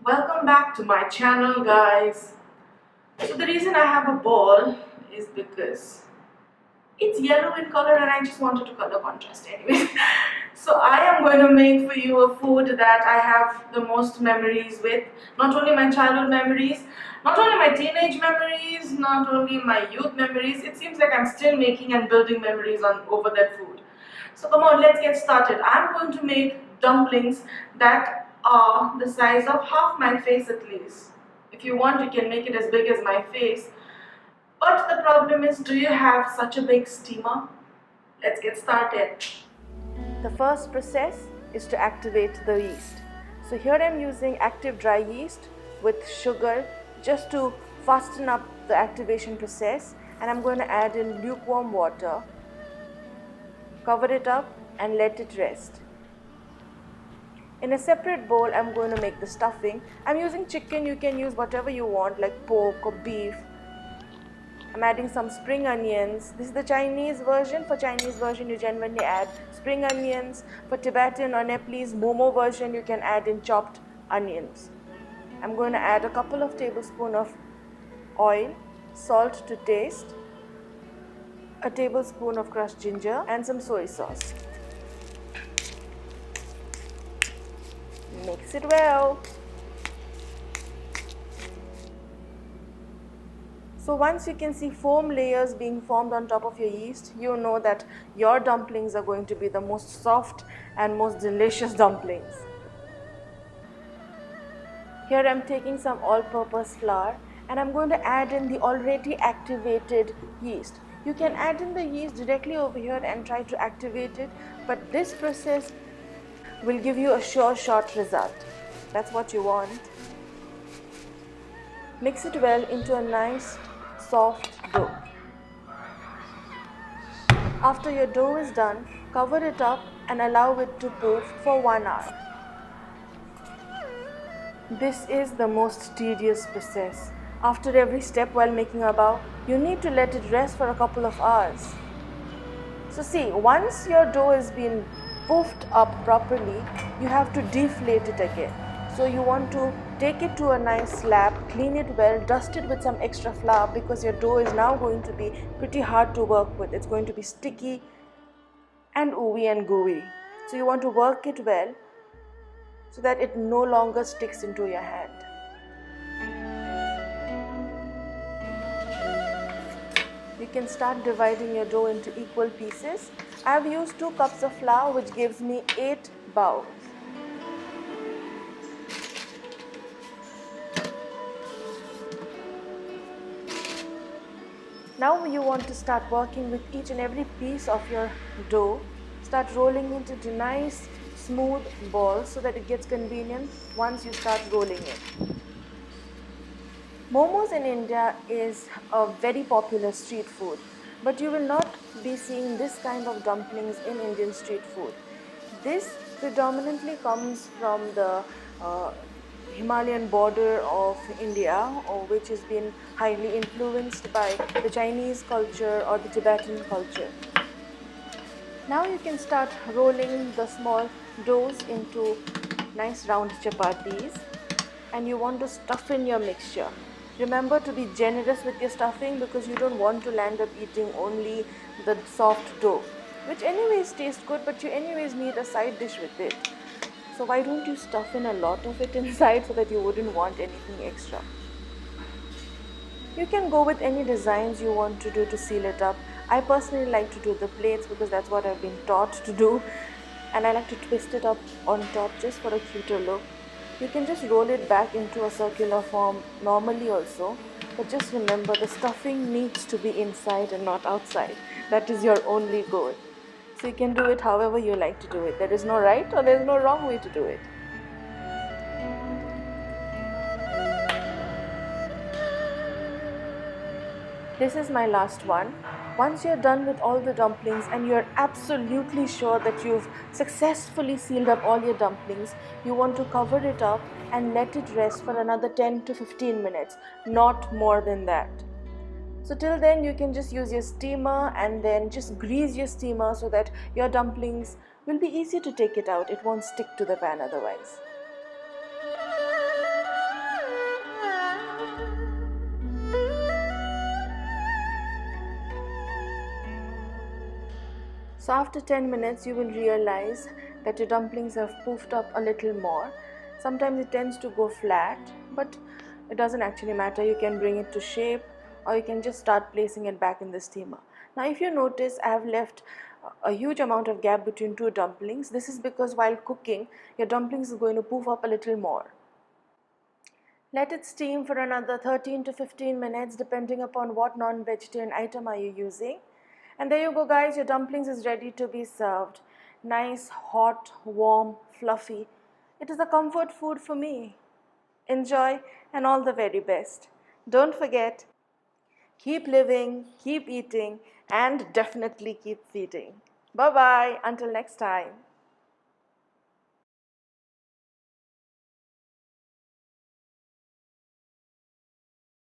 Welcome back to my channel, guys. So the reason I have a bowl is because it's yellow in color and I just wanted to color contrast anyway. So I am going to make for you a food that I have the most memories with. Not only my childhood memories, not only my teenage memories, not only my youth memories. It seems like I'm still making and building memories on over that food. So come on, let's get started. I'm going to make dumplings that are the size of half my face at least. If you want, you can make it as big as my face. But the problem is, do you have such a big steamer? Let's get started. The first process is to activate the yeast. So here I'm using active dry yeast with sugar just to fasten up the activation process, and I'm going to add in lukewarm water, cover it up and let it rest. In a separate bowl, I'm going to make the stuffing. I'm using chicken, you can use whatever you want like pork or beef. I'm adding some spring onions. This is the Chinese version. For Chinese version, you generally add spring onions. For Tibetan or Nepalese Momo version, you can add in chopped onions. I'm going to add a couple of tablespoons of oil, salt to taste, a tablespoon of crushed ginger, and some soy sauce. Mix it well. So once you can see foam layers being formed on top of your yeast, you know that your dumplings are going to be the most soft and most delicious dumplings. Here I'm taking some all-purpose flour and I'm going to add in the already activated yeast. You can add in the yeast directly over here and try to activate it, but this process will give you a sure shot result. That's what you want. Mix it well into a nice soft dough. After your dough is done, cover it up and allow it to poof for 1 hour. This is the most tedious process. After every step while making a bao, you need to let it rest for a couple of hours. So see, once your dough has been puffed up properly, you have to deflate it again. So you want to take it to a nice slab, clean it well, dust it with some extra flour because your dough is now going to be pretty hard to work with. It's going to be sticky and ooey and gooey. So you want to work it well so that it no longer sticks into your hand. You can start dividing your dough into equal pieces. I have used 2 cups of flour, which gives me 8 baos. Now you want to start working with each and every piece of your dough. Start rolling it into nice smooth balls so that it gets convenient once you start rolling it. Momos in India is a very popular street food, but you will not be seeing this kind of dumplings in Indian street food. This predominantly comes from the Himalayan border of India, which has been highly influenced by the Chinese culture or the Tibetan culture. Now you can start rolling the small doughs into nice round chapatis, and you want to stuff in your mixture. Remember to be generous with your stuffing because you don't want to land up eating only the soft dough, which anyways tastes good, but you anyways need a side dish with it. So why don't you stuff in a lot of it inside so that you wouldn't want anything extra. You can go with any designs you want to do to seal it up. I personally like to do the plates because that's what I've been taught to do, and I like to twist it up on top just for a cuter look. You can just roll it back into a circular form normally also, but just remember the stuffing needs to be inside and not outside. That is your only goal. So you can do it however you like to do it. There is no right or there is no wrong way to do it. This is my last one. Once you're done with all the dumplings and you're absolutely sure that you've successfully sealed up all your dumplings, you want to cover it up and let it rest for another 10 to 15 minutes, not more than that. So till then you can just use your steamer and then just grease your steamer so that your dumplings will be easy to take it out. It won't stick to the pan otherwise. So after 10 minutes you will realize that your dumplings have poofed up a little more. Sometimes it tends to go flat, but it doesn't actually matter. You can bring it to shape, or you can just start placing it back in the steamer. Now if you notice, I have left a huge amount of gap between two dumplings. This is because while cooking, your dumplings is going to poof up a little more. Let it steam for another 13 to 15 minutes depending upon what non-vegetarian item are you using. And there you go guys, your dumplings is ready to be served. Nice, hot, warm, fluffy. It is a comfort food for me. Enjoy and all the very best. Don't forget, keep living, keep eating, and definitely keep feeding. Bye bye, until next time.